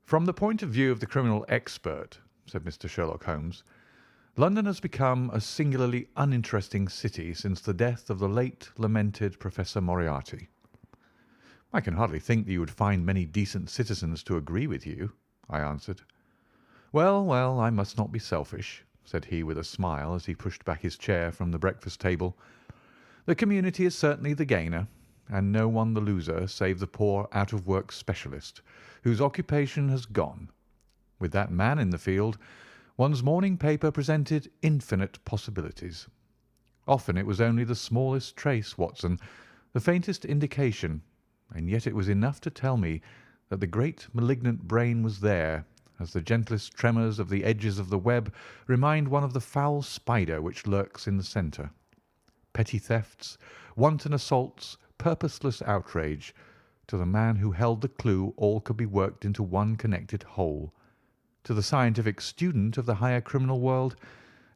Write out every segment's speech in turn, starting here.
From the point of view of the criminal expert, said Mr. Sherlock Holmes, London has become a singularly uninteresting city since the death of the late lamented Professor Moriarty. I can hardly think that you would find many decent citizens to agree with you, I answered. Well, well, I must not be selfish, said he with a smile as he pushed back his chair from the breakfast table. The community is certainly the gainer, and no one the loser save the poor out-of-work specialist, whose occupation has gone. With that man in the field, one's morning paper presented infinite possibilities. Often it was only the smallest trace, Watson, the faintest indication, and yet it was enough to tell me that the great malignant brain was there, as the gentlest tremors of the edges of the web remind one of the foul spider which lurks in the centre. Petty thefts, wanton assaults, purposeless outrage. To the man who held the clue, all could be worked into one connected whole. To the scientific student of the higher criminal world,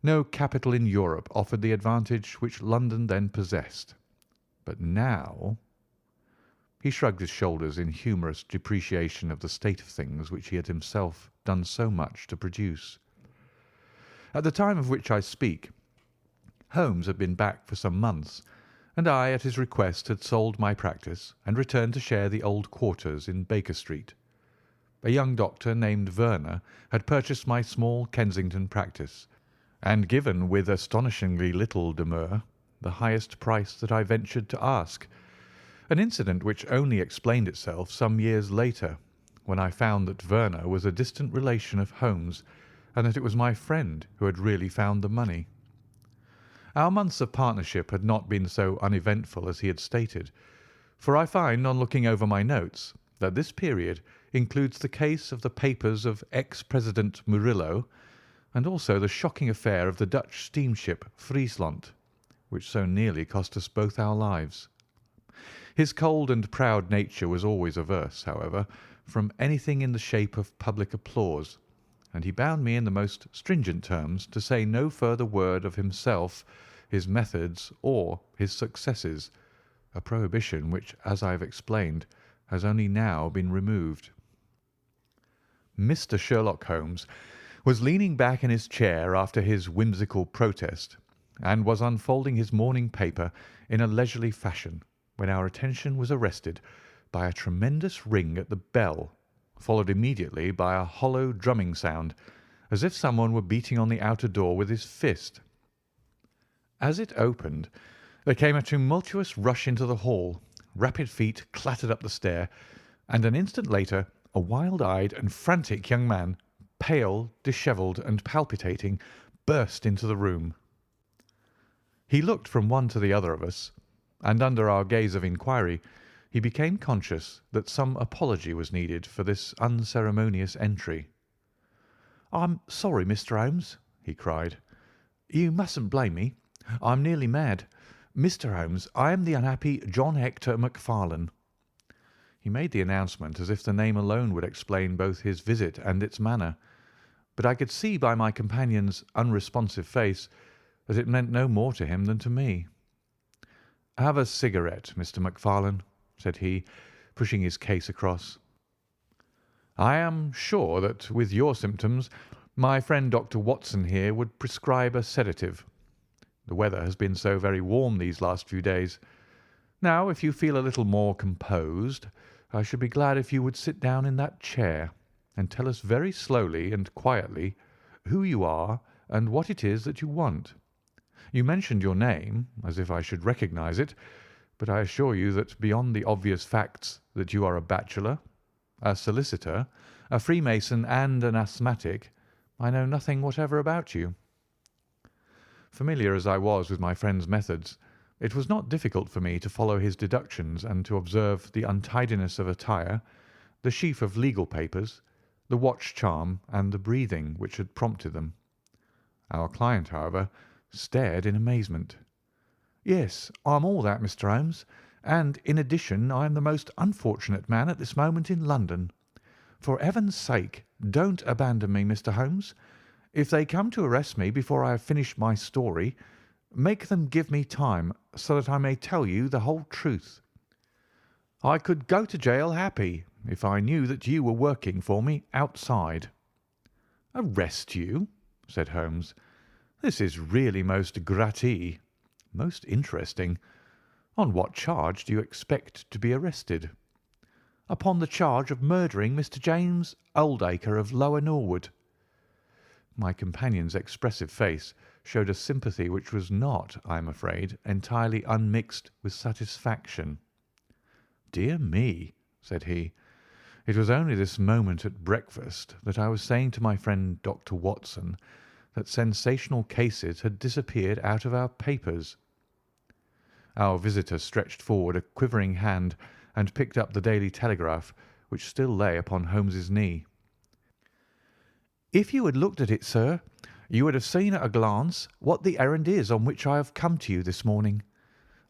no capital in Europe offered the advantage which London then possessed. But now— He shrugged his shoulders in humorous depreciation of the state of things which he had himself done so much to produce. At the time of which I speak, Holmes had been back for some months, and I, at his request, had sold my practice and returned to share the old quarters in Baker Street. A young doctor named Werner had purchased my small Kensington practice, and given with astonishingly little demur the highest price that I ventured to ask, an incident which only explained itself some years later, when I found that Werner was a distant relation of Holmes, and that it was my friend who had really found the money. Our months of partnership had not been so uneventful as he had stated, for I find, on looking over my notes, that this period includes the case of the papers of ex-President Murillo, and also the shocking affair of the Dutch steamship Friesland, which so nearly cost us both our lives. His cold and proud nature was always averse, however, from anything in the shape of public applause, and he bound me in the most stringent terms to say no further word of himself, his methods, or his successes, a prohibition which, as I have explained, has only now been removed. Mr. Sherlock Holmes was leaning back in his chair after his whimsical protest, and was unfolding his morning paper in a leisurely fashion, when our attention was arrested by a tremendous ring at the bell, followed immediately by a hollow drumming sound, as if someone were beating on the outer door with his fist. As it opened, there came a tumultuous rush into the hall, rapid feet clattered up the stair, and an instant later a wild-eyed and frantic young man, pale, dishevelled, and palpitating, burst into the room. He looked from one to the other of us, and under our gaze of inquiry he became conscious that some apology was needed for this unceremonious entry. "I'm sorry, Mr. Holmes," he cried. "You mustn't blame me. I'm nearly mad. Mr. Holmes, I am the unhappy John Hector Macfarlane." He made the announcement as if the name alone would explain both his visit and its manner, but I could see by my companion's unresponsive face that it meant no more to him than to me. "Have a cigarette, Mr. Macfarlane," said he, pushing his case across. "I am sure that with your symptoms my friend Dr. Watson here would prescribe a sedative. The weather has been so very warm these last few days. Now, if you feel a little more composed, I should be glad if you would sit down in that chair and tell us very slowly and quietly who you are and what it is that you want. You mentioned your name, as if I should recognize it, but I assure you that beyond the obvious facts that you are a bachelor, a solicitor, a Freemason, and an asthmatic, I know nothing whatever about you." Familiar as I was with my friend's methods, it was not difficult for me to follow his deductions and to observe the untidiness of attire, the sheaf of legal papers, the watch charm, and the breathing which had prompted them. Our client, however, stared in amazement. "Yes, I'm all that, Mr. Holmes, and in addition I am the most unfortunate man at this moment in London. For heaven's sake, don't abandon me, Mr. Holmes. If they come to arrest me before I have finished my story, make them give me time so that I may tell you the whole truth." "I could go to jail happy," if I knew that you were working for me outside." "Arrest you?" said Holmes. "This is really most gratis, most interesting. On what charge do you expect to be arrested?" "Upon the charge of murdering Mr. James Oldacre of Lower Norwood." My companion's expressive face showed a sympathy which was not, I am afraid, entirely unmixed with satisfaction. "Dear me," said he, "it was only this moment at breakfast that I was saying to my friend Dr. Watson that sensational cases had disappeared out of our papers." Our visitor stretched forward a quivering hand and picked up the Daily Telegraph, which still lay upon Holmes's knee. "If you had looked at it, sir, you would have seen at a glance what the errand is on which I have come to you this morning.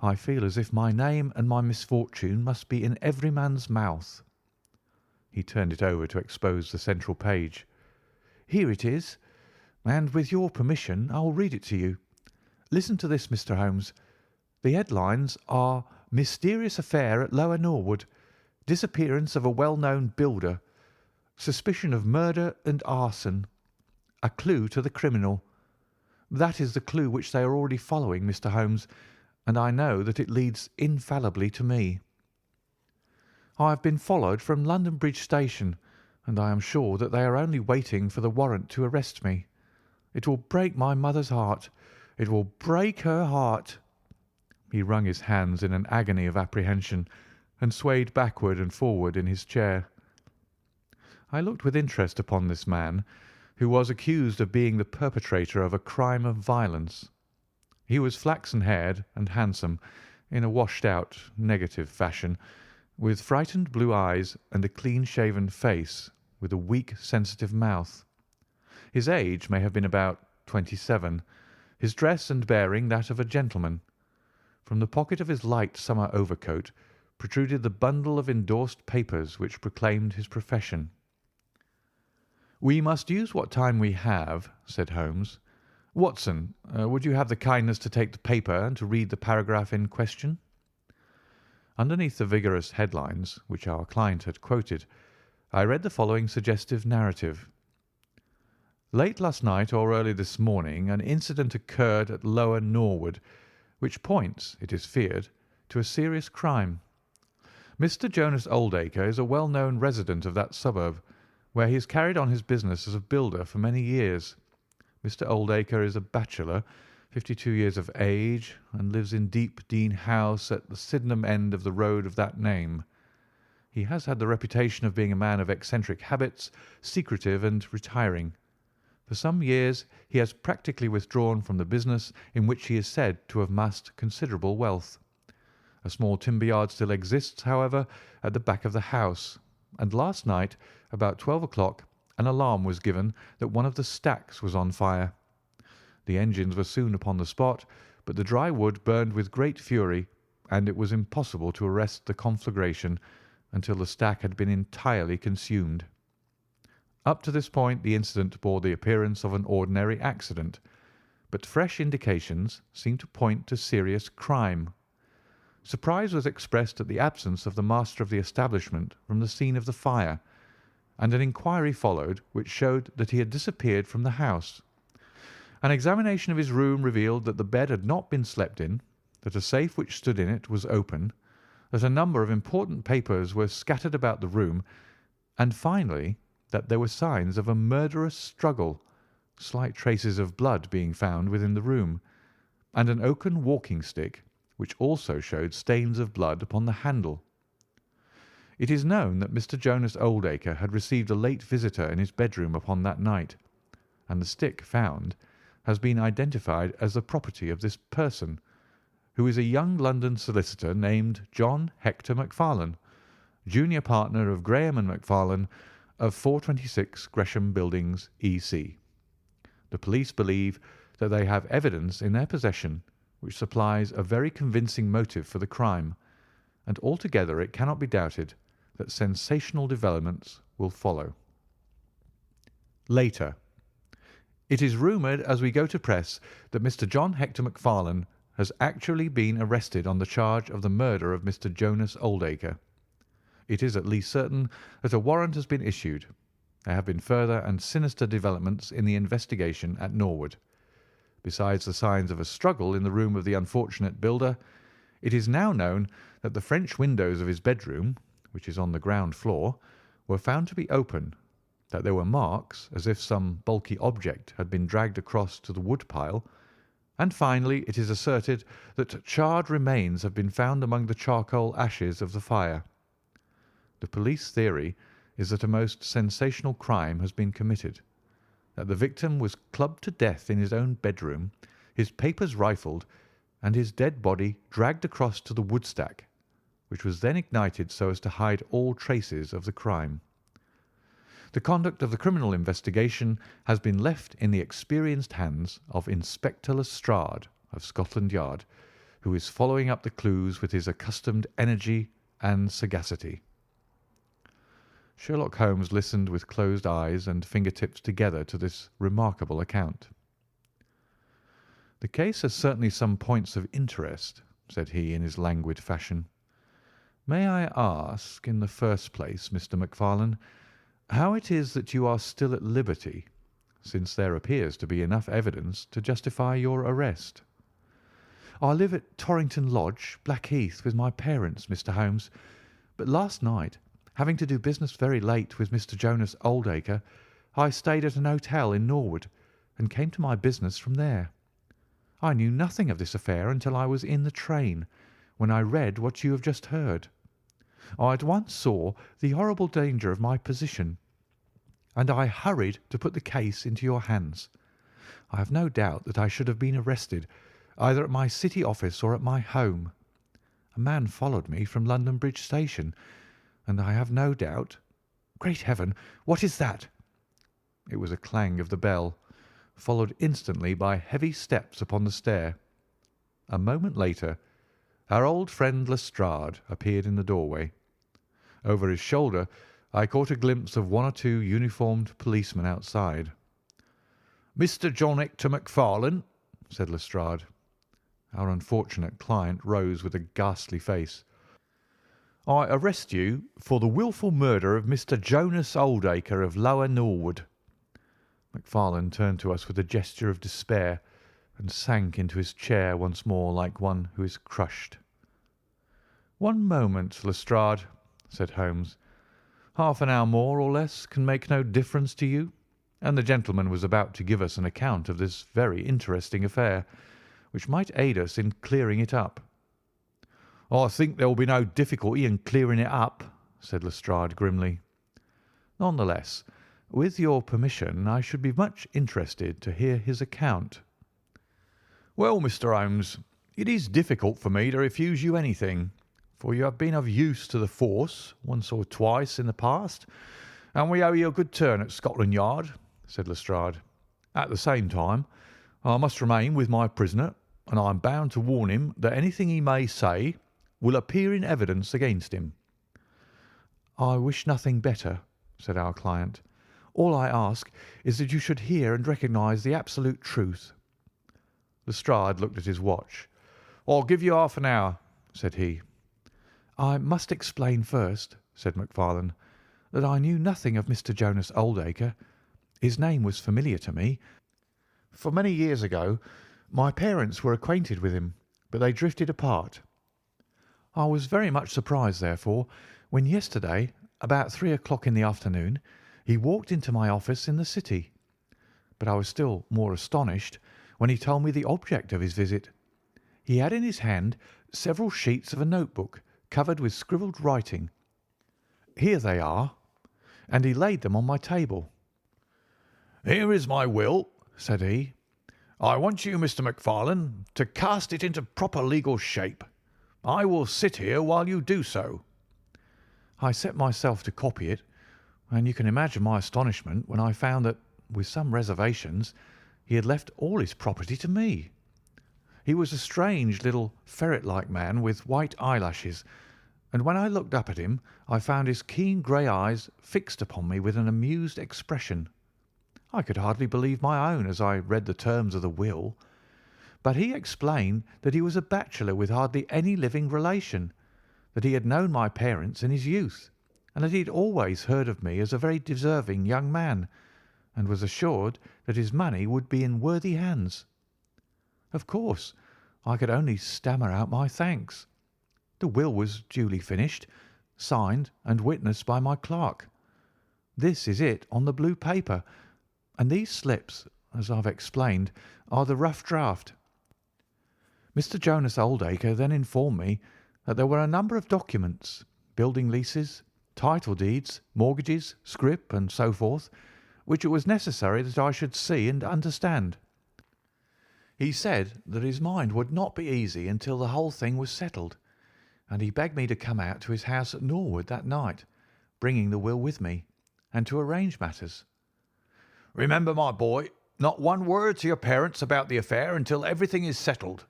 I feel as if my name and my misfortune must be in every man's mouth." He turned it over to expose the central page. "Here it is, and with your permission I will read it to you. Listen to this, Mr. Holmes. The headlines are 'Mysterious Affair at Lower Norwood. Disappearance of a well-known builder. Suspicion of murder and arson. A clue to the criminal.' That is the clue which they are already following, Mr. Holmes, and I know that it leads infallibly to me. I have been followed from London Bridge Station, and I am sure that they are only waiting for the warrant to arrest me. It will break my mother's heart. It will break her heart." He wrung his hands in an agony of apprehension, and swayed backward and forward in his chair. I looked with interest upon this man, who was accused of being the perpetrator of a crime of violence. He was flaxen-haired and handsome, in a washed-out, negative fashion, with frightened blue eyes and a clean-shaven face, with a weak, sensitive mouth. His age may have been about 27, his dress and bearing that of a gentleman. From the pocket of his light summer overcoat protruded the bundle of endorsed papers which proclaimed his profession. "We must use what time we have," said Holmes. "Watson, would you have the kindness to take the paper and to read the paragraph in question?" Underneath the vigorous headlines which our client had quoted, I read the following suggestive narrative. "Late last night or early this morning an incident occurred at Lower Norwood, which points, it is feared, to a serious crime. Mr. Jonas Oldacre is a well-known resident of that suburb, where he has carried on his business as a builder for many years. Mr. Oldacre is a bachelor, 52 years of age, and lives in Deep Dean House at the Sydenham end of the road of that name. He has had the reputation of being a man of eccentric habits, secretive and retiring. For some years he has practically withdrawn from the business in which he is said to have amassed considerable wealth. A small timber yard still exists, however, at the back of the house, and last night, about 12 o'clock, an alarm was given that one of the stacks was on fire. The engines were soon upon the spot, but the dry wood burned with great fury, and it was impossible to arrest the conflagration until the stack had been entirely consumed. Up to this point the incident bore the appearance of an ordinary accident, but fresh indications seemed to point to serious crime. Surprise was expressed at the absence of the master of the establishment from the scene of the fire, and an inquiry followed which showed that he had disappeared from the house. An examination of his room revealed that the bed had not been slept in, that a safe which stood in it was open, that a number of important papers were scattered about the room, and finally that there were signs of a murderous struggle, slight traces of blood being found within the room, and an oaken walking-stick which also showed stains of blood upon the handle. It is known that Mr. Jonas Oldacre had received a late visitor in his bedroom upon that night, and the stick found has been identified as the property of this person, who is a young London solicitor named John Hector Macfarlane, junior partner of Graham and Macfarlane of 426 Gresham Buildings, E.C. The police believe that they have evidence in their possession which supplies a very convincing motive for the crime, and altogether it cannot be doubted that sensational developments will follow. Later. It is rumoured as we go to press that Mr. John Hector Macfarlane has actually been arrested on the charge of the murder of Mr. Jonas Oldacre. it is at least certain that a warrant has been issued. There have been further and sinister developments in the investigation at Norwood. Besides the signs of a struggle in the room of the unfortunate builder, it is now known that the French windows of his bedroom, which is on the ground floor, were found to be open, that there were marks as if some bulky object had been dragged across to the wood pile, and finally it is asserted that charred remains have been found among the charcoal ashes of the fire. The police theory is that a most sensational crime has been committed, that the victim was clubbed to death in his own bedroom, his papers rifled, and his dead body dragged across to the wood stack, which was then ignited so as to hide all traces of the crime. The conduct of the criminal investigation has been left in the experienced hands of Inspector Lestrade of Scotland Yard, who is following up the clues with his accustomed energy and sagacity. Sherlock Holmes listened with closed eyes and fingertips together to this remarkable account. "The case has certainly some points of interest," said he in his languid fashion. "May I ask, in the first place, Mr. Macfarlane, how it is that you are still at liberty, since there appears to be enough evidence to justify your arrest?" "I live at Torrington Lodge, Blackheath, with my parents, Mr. Holmes, but last night, having to do business very late with Mr. Jonas Oldacre, I stayed at an hotel in Norwood and came to my business from there. I knew nothing of this affair until I was in the train, when I read what you have just heard. I at once saw the horrible danger of my position, and I hurried to put the case into your hands. I have no doubt that I should have been arrested, either at my city office or at my home. A man followed me from London Bridge Station, and I have no doubt— Great Heaven, what is that?" It was a clang of the bell, followed instantly by heavy steps upon the stair. A moment later, our old friend Lestrade appeared in the doorway. Over his shoulder I caught a glimpse of one or two uniformed policemen outside. "Mr. John Hector Macfarlane," said Lestrade. Our unfortunate client rose with a ghastly face. "I arrest you for the wilful murder of Mr. Jonas Oldacre of Lower Norwood." Macfarlane turned to us with a gesture of despair and sank into his chair once more like one who is crushed. "One moment, Lestrade," said Holmes. "Half an hour more or less can make no difference to you, and the gentleman was about to give us an account of this very interesting affair, which might aid us in clearing it up." "I think there will be no difficulty in clearing it up," said Lestrade grimly. "None the less, with your permission, I should be much interested to hear his account." "Well, Mr. Holmes, it is difficult for me to refuse you anything, for you have been of use to the force once or twice in the past, and we owe you a good turn at Scotland Yard," said Lestrade. "At the same time, I must remain with my prisoner, and I am bound to warn him that anything he may say will appear in evidence against him." "I wish nothing better," said our client. "All I ask is that you should hear and recognise the absolute truth." Lestrade looked at his watch. "I'll give you half an hour," said he. "I must explain first," said Macfarlane, "that I knew nothing of Mr. Jonas Oldacre. His name was familiar to me, for many years ago my parents were acquainted with him, but they drifted apart. I was very much surprised, therefore, when yesterday, about 3 o'clock in the afternoon, he walked into my office in the city. But I was still more astonished when he told me the object of his visit. He had in his hand several sheets of a notebook covered with scribbled writing. Here they are, and he laid them on my table. "Here is my will," said he. "I want you, Mr. Macfarlane, to cast it into proper legal shape. I will sit here while you do so." I set myself to copy it, and you can imagine my astonishment when I found that, with some reservations, he had left all his property to me. He was a strange little ferret-like man with white eyelashes, and when I looked up at him I found his keen grey eyes fixed upon me with an amused expression. I could hardly believe my own as I read the terms of the will. But he explained that he was a bachelor with hardly any living relation, that he had known my parents in his youth, and that he had always heard of me as a very deserving young man, and was assured that his money would be in worthy hands. Of course, I could only stammer out my thanks. The will was duly finished, signed, and witnessed by my clerk. This is it on the blue paper, and these slips, as I've explained, are the rough draft. Mr. Jonas Oldacre then informed me that there were a number of documents, building leases, title deeds, mortgages, scrip, and so forth, which it was necessary that I should see and understand. He said that his mind would not be easy until the whole thing was settled, and he begged me to come out to his house at Norwood that night, bringing the will with me, and to arrange matters. "Remember, my boy, not one word to your parents about the affair until everything is settled.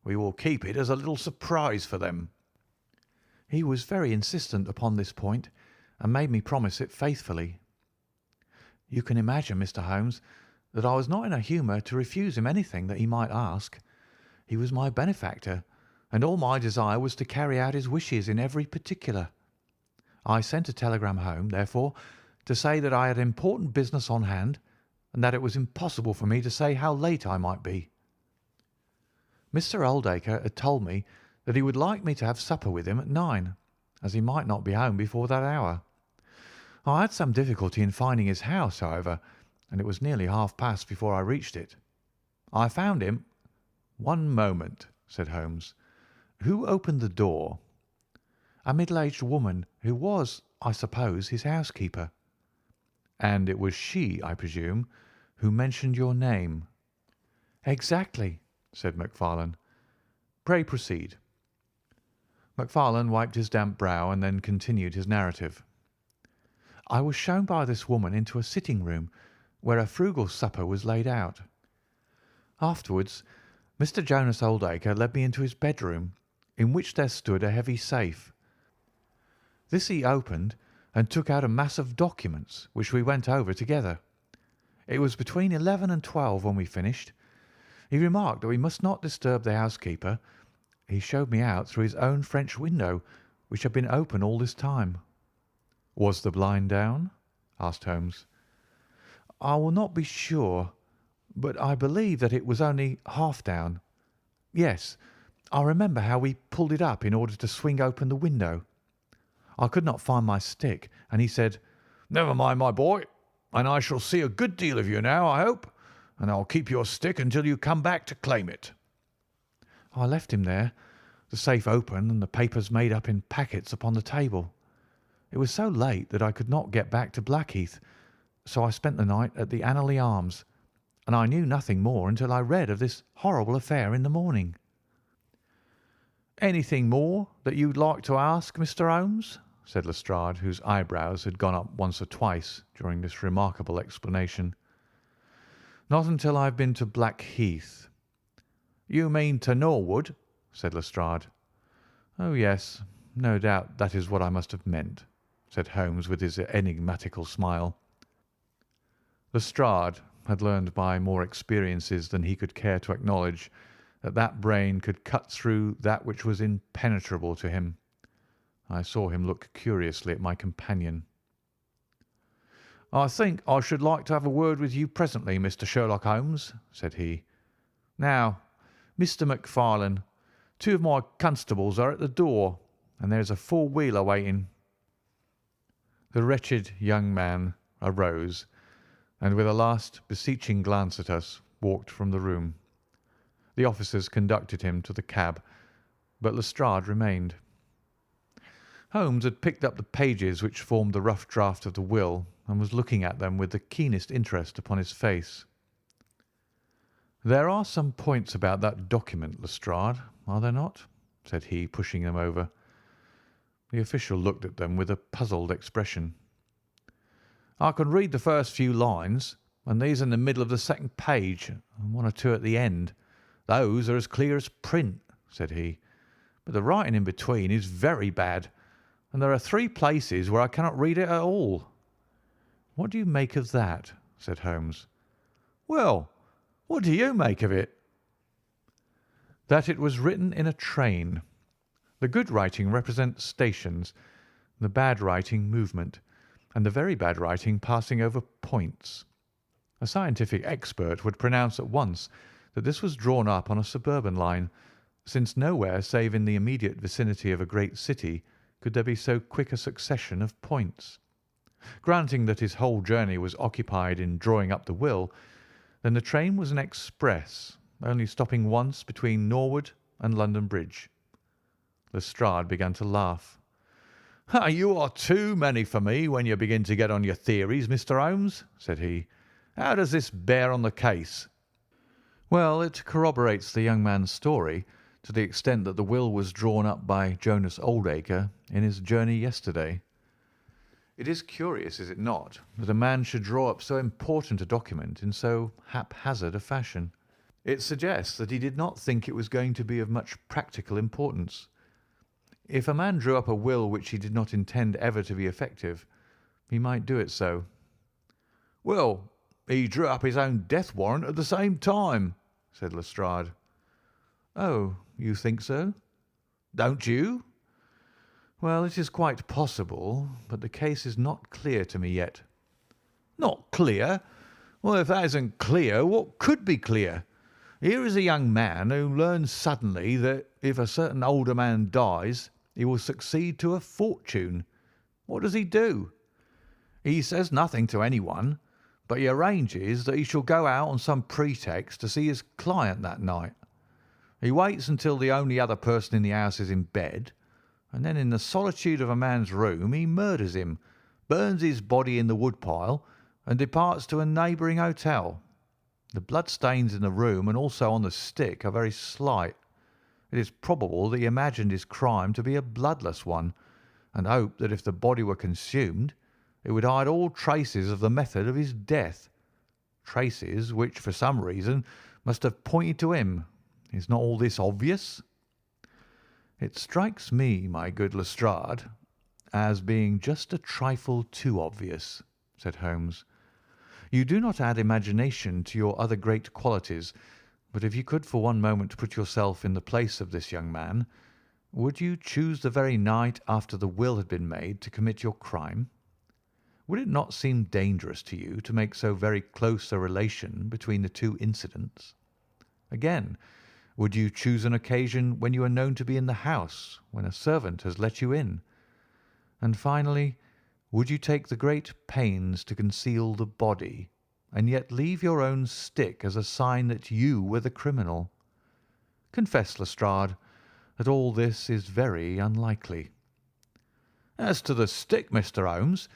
We will keep it as a little surprise for them." He was very insistent upon this point, and made me promise it faithfully. You can imagine, Mr. Holmes, that I was not in a humour to refuse him anything that he might ask. He was my benefactor, and all my desire was to carry out his wishes in every particular. I sent a telegram home, therefore, to say that I had important business on hand, and that it was impossible for me to say how late I might be. Mr. Oldacre had told me that he would like me to have supper with him at 9, as he might not be home before that hour. I had some difficulty in finding his house, however, and it was nearly half-past before I reached it. I found him— "One moment," said Holmes. "Who opened the door?" "A middle-aged woman who was, I suppose, his housekeeper." "And it was she, I presume, who mentioned your name?" "Exactly," said Macfarlane. "Pray proceed." Macfarlane wiped his damp brow and then continued his narrative. "I was shown by this woman into a sitting-room where a frugal supper was laid out. Afterwards, Mr. Jonas Oldacre led me into his bedroom, in which there stood a heavy safe. This he opened and took out a mass of documents, which we went over together. It was between 11 and 12 when we finished. He remarked that we must not disturb the housekeeper. He showed me out through his own French window, which had been open all this time." "Was the blind down?" asked Holmes. "I will not be sure, but I believe that it was only half down. Yes, I remember how we pulled it up in order to swing open the window. I could not find my stick, and he said, 'Never mind, my boy, and I shall see a good deal of you now, I hope, and I'll keep your stick until you come back to claim it.' I left him there, the safe open and the papers made up in packets upon the table. It was so late that I could not get back to Blackheath, so I spent the night at the Annerley Arms, and I knew nothing more until I read of this horrible affair in the morning." "Anything more that you'd like to ask, Mr. Holmes?" said Lestrade, whose eyebrows had gone up once or twice during this remarkable explanation. "Not until I have been to Blackheath." "You mean to Norwood?" said Lestrade. "Oh, yes, no doubt that is what I must have meant," said Holmes with his enigmatical smile. Lestrade had learned by more experiences than he could care to acknowledge that brain could cut through that which was impenetrable to him. I saw him look curiously at my companion. "I think I should like to have a word with you presently, Mr. Sherlock Holmes," said he. "Now, Mr. Macfarlane, 2 of my constables are at the door, and there's a four-wheeler waiting." The wretched young man arose, and with a last beseeching glance at us, walked from the room. The officers conducted him to the cab, but Lestrade remained. Holmes had picked up the pages which formed the rough draft of the will, and was looking at them with the keenest interest upon his face. "There are some points about that document, Lestrade, are there not?" said he, pushing them over. The official looked at them with a puzzled expression. "I can read the first few lines, and these in the middle of the second page, and 1 or 2 at the end. Those are as clear as print," said he. "But the writing in between is very bad, and there are 3 places where I cannot read it at all." "What do you make of that?" said Holmes. "Well, what do you make of it?" "That it was written in a train. The good writing represents stations, the bad writing movement, and the very bad writing passing over points. A scientific expert would pronounce at once that this was drawn up on a suburban line, since nowhere save in the immediate vicinity of a great city could there be so quick a succession of points. Granting that his whole journey was occupied in drawing up the will, then the train was an express, only stopping once between Norwood and London Bridge. Lestrade began to laugh. "You are too many for me when you begin to get on your theories, Mr. Holmes," said he. "How does this bear on the case?" "Well, it corroborates the young man's story to the extent that the will was drawn up by Jonas Oldacre in his journey yesterday. It is curious, is it not, that a man should draw up so important a document in so haphazard a fashion? It suggests that he did not think it was going to be of much practical importance. If a man drew up a will which he did not intend ever to be effective, he might do it so." "Well, he drew up his own death warrant at the same time," said Lestrade. "Oh, you think so?" "Don't you?" "Well, it is quite possible, but the case is not clear to me yet." "Not clear? Well, if that isn't clear, what could be clear? Here is a young man who learns suddenly that if a certain older man dies, he will succeed to a fortune. What does he do? He says nothing to anyone, but he arranges that he shall go out on some pretext to see his client that night. He waits until the only other person in the house is in bed, and then in the solitude of a man's room he murders him, burns his body in the woodpile, and departs to a neighbouring hotel. The bloodstains in the room and also on the stick are very slight. It is probable that he imagined his crime to be a bloodless one, and hoped that if the body were consumed, it would hide all traces of the method of his death, traces which for some reason must have pointed to him. Is not all this obvious?" "It strikes me, my good Lestrade, as being just a trifle too obvious," said Holmes. "You do not add imagination to your other great qualities, but if you could for one moment put yourself in the place of this young man, would you choose the very night after the will had been made to commit your crime? Would it not seem dangerous to you to make so very close a relation between the two incidents? Again, would you choose an occasion when you are known to be in the house, when a servant has let you in? And finally, would you take the great pains to conceal the body, and yet leave your own stick as a sign that you were the criminal? Confess, Lestrade, that all this is very unlikely." "As to the stick, Mr. Holmes,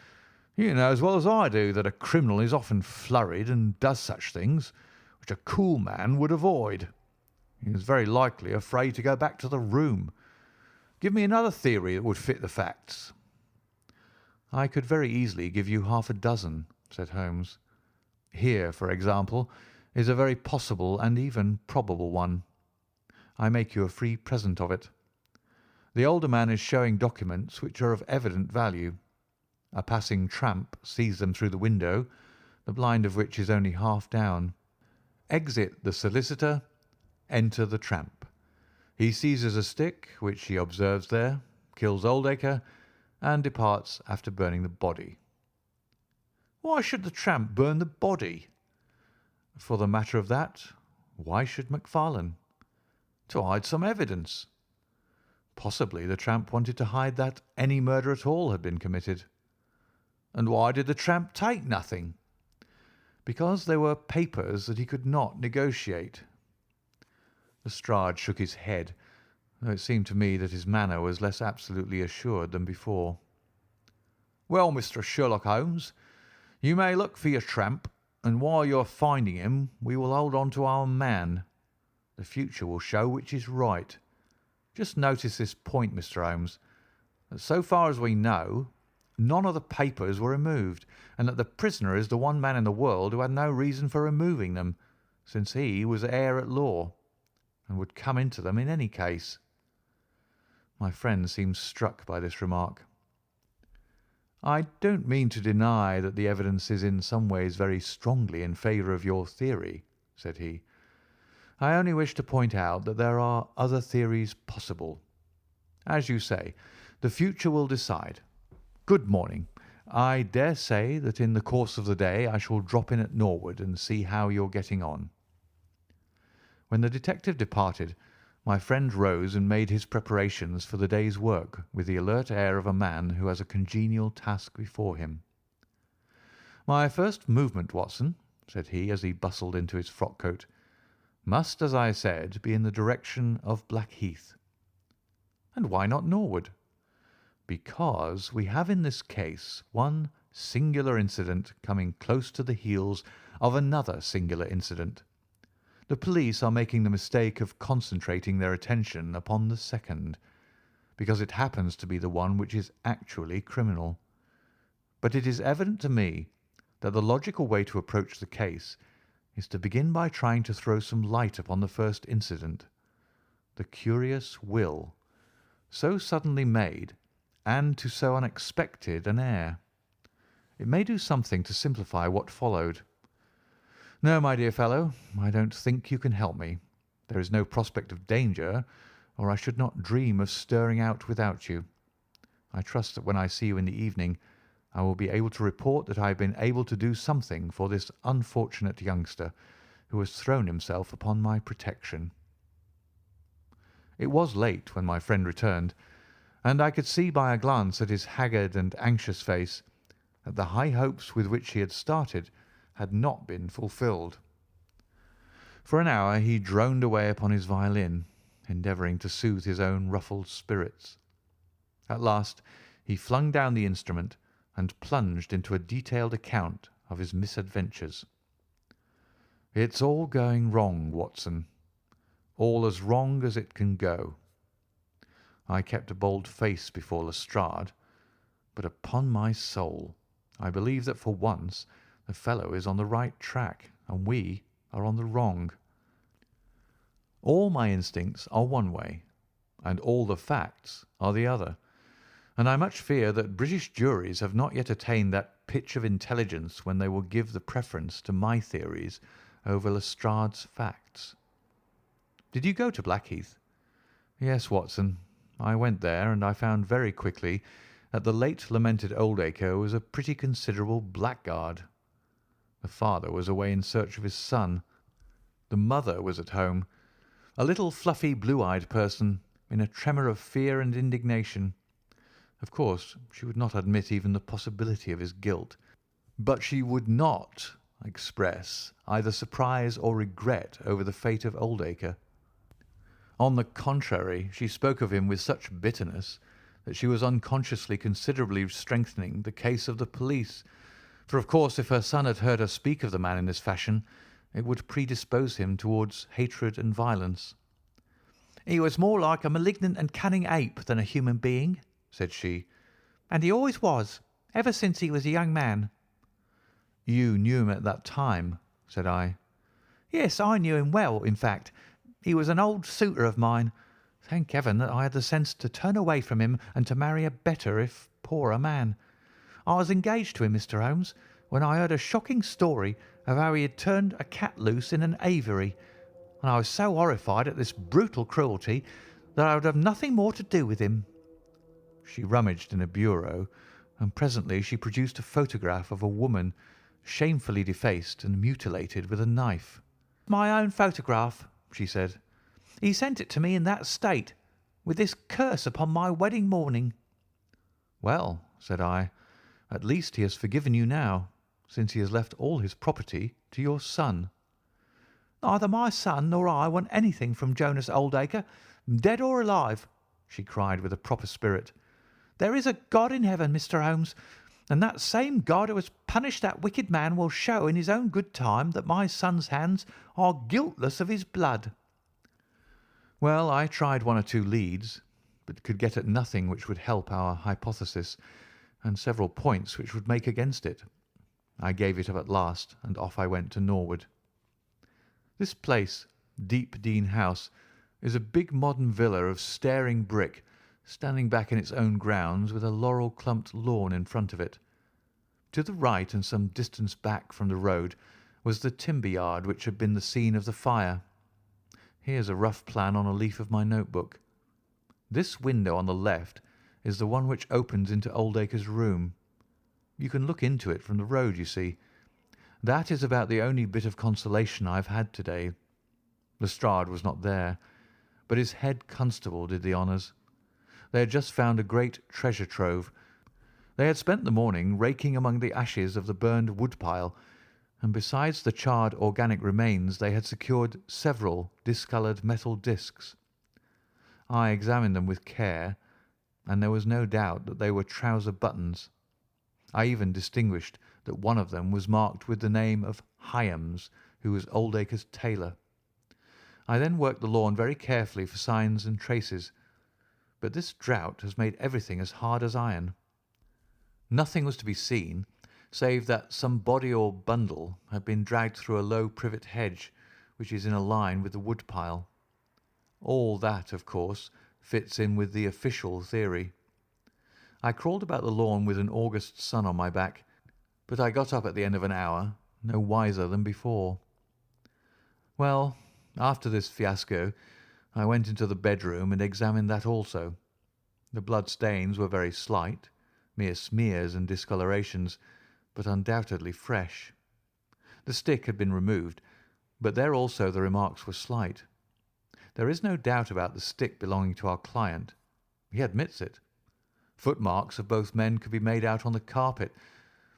you know as well as I do that a criminal is often flurried and does such things which a cool man would avoid. He is very likely afraid to go back to the room. Give me another theory that would fit the facts." "I could very easily give you half a dozen," said Holmes. "Here, for example, is a very possible and even probable one. I make you a free present of it. The older man is showing documents which are of evident value. A passing tramp sees them through the window, the blind of which is only half down. Exit the solicitor, enter the tramp. He seizes a stick, which he observes there, kills Oldacre, and departs after burning the body." "Why should the tramp burn the body?" "For the matter of that, why should Macfarlane?" "To hide some evidence." "Possibly the tramp wanted to hide that any murder at all had been committed." "And why did the tramp take nothing?" "Because there were papers that he could not negotiate." Lestrade shook his head, though it seemed to me that his manner was less absolutely assured than before. "Well, Mr. Sherlock Holmes, you may look for your tramp, and while you are finding him we will hold on to our man. The future will show which is right. Just notice this point, Mr. Holmes, that so far as we know, none of the papers were removed, and that the prisoner is the one man in the world who had no reason for removing them, since he was heir at law, and would come into them in any case." My friend seemed struck by this remark. "I don't mean to deny that the evidence is in some ways very strongly in favour of your theory," said he. "I only wish to point out that there are other theories possible. As you say, the future will decide. Good morning. I dare say that in the course of the day I shall drop in at Norwood and see how you're getting on." When the detective departed, my friend rose and made his preparations for the day's work with the alert air of a man who has a congenial task before him. "My first movement, Watson," said he as he bustled into his frock-coat, "must, as I said, be in the direction of Blackheath." "And why not Norwood?" "Because we have in this case one singular incident coming close to the heels of another singular incident. The police are making the mistake of concentrating their attention upon the second, because it happens to be the one which is actually criminal. But it is evident to me that the logical way to approach the case is to begin by trying to throw some light upon the first incident, the curious will, so suddenly made and to so unexpected an heir. It may do something to simplify what followed. No, my dear fellow, I don't think you can help me. There is no prospect of danger, or I should not dream of stirring out without you. I trust that when I see you in the evening, I will be able to report that I have been able to do something for this unfortunate youngster who has thrown himself upon my protection." It was late when my friend returned, and I could see by a glance at his haggard and anxious face that the high hopes with which he had started had not been fulfilled. For an hour he droned away upon his violin, endeavouring to soothe his own ruffled spirits. At last he flung down the instrument and plunged into a detailed account of his misadventures. "It's all going wrong, Watson, all as wrong as it can go. I kept a bold face before Lestrade, but upon my soul, I believe that for once the fellow is on the right track and we are on the wrong. All my instincts are one way, and all the facts are the other, and I much fear that British juries have not yet attained that pitch of intelligence when they will give the preference to my theories over Lestrade's facts. Did you go to Blackheath?" "Yes, Watson, I went there, and I found very quickly that the late lamented Oldacre was a pretty considerable blackguard. The father was away in search of his son. The mother was at home, a little fluffy, blue-eyed person in a tremor of fear and indignation. Of course, she would not admit even the possibility of his guilt, but she would not express either surprise or regret over the fate of Oldacre. On the contrary, she spoke of him with such bitterness that she was unconsciously considerably strengthening the case of the police, for of course if her son had heard her speak of the man in this fashion, it would predispose him towards hatred and violence. "He was more like a malignant and cunning ape than a human being," said she, "and he always was, ever since he was a young man." "You knew him at that time?" said I. "Yes, I knew him well, in fact. He was an old suitor of mine. Thank Heaven that I had the sense to turn away from him and to marry a better, if poorer, man. I was engaged to him, Mr. Holmes, when I heard a shocking story of how he had turned a cat loose in an aviary, and I was so horrified at this brutal cruelty that I would have nothing more to do with him." She rummaged in a bureau, and presently she produced a photograph of a woman shamefully defaced and mutilated with a knife. "My own photograph," she said. "He sent it to me in that state, with this curse upon my wedding morning." "Well," said I, "at least he has forgiven you now, since he has left all his property to your son." "Neither my son nor I want anything from Jonas Oldacre, dead or alive," she cried with a proper spirit. "There is a God in heaven, Mr. Holmes, and that same God who has punished that wicked man will show in his own good time that my son's hands are guiltless of his blood." Well, I tried one or two leads, but could get at nothing which would help our hypothesis, and several points which would make against it. I gave it up at last, and off I went to Norwood. This place, Deepdene House, is a big modern villa of staring brick, standing back in its own grounds with a laurel-clumped lawn in front of it. To the right and some distance back from the road was the timber yard which had been the scene of the fire. Here's a rough plan on a leaf of my notebook. This window on the left is the one which opens into Oldacre's room. You can look into it from the road, you see. That is about the only bit of consolation I have had to-day. Lestrade was not there, but his head constable did the honours. They had just found a great treasure trove. They had spent the morning raking among the ashes of the burned wood-pile, and besides the charred organic remains they had secured several discoloured metal discs. I examined them with care, and there was no doubt that they were trouser buttons. I even distinguished that one of them was marked with the name of Hyams, who was Oldacre's tailor. I then worked the lawn very carefully for signs and traces, but this drought has made everything as hard as iron. Nothing was to be seen, save that some body or bundle had been dragged through a low privet hedge, which is in a line with the wood-pile. All that, of course, fits in with the official theory. I crawled about the lawn with an August sun on my back, but I got up at the end of an hour, no wiser than before. Well, after this fiasco, I went into the bedroom and examined that also. The blood stains were very slight, mere smears and discolorations, but undoubtedly fresh. The stick had been removed, but there also the remarks were slight. There is no doubt about the stick belonging to our client. He admits it. Footmarks of both men could be made out on the carpet,